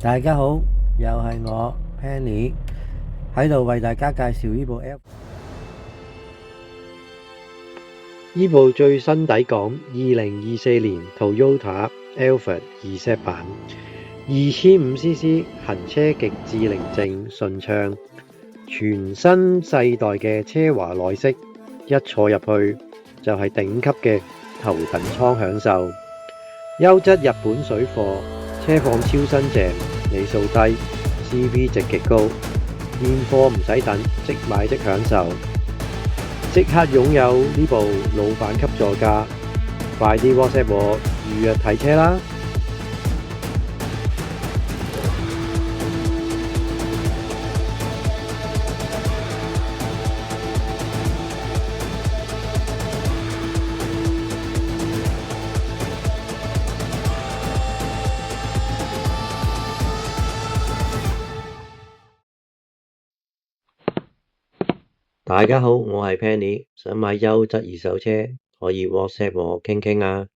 大家好，又係我 Penny 喺度為大家介紹呢部 Alphard。呢部最新抵港2024年 Toyota Alphard Z 版，2500cc 行車極致寧靜順暢，全新世代嘅奢華內飾，一坐入去就係頂級嘅頭等艙享受。優質日本水貨，車況超新淨，里數低 ，CP 值極高，現貨唔使等，即買即享受，即刻擁有呢部老闆級座駕，快啲 WhatsApp 我預約睇車啦！大家好，我係 Penny，想買優質二手車可以 WhatsApp 我傾傾啊。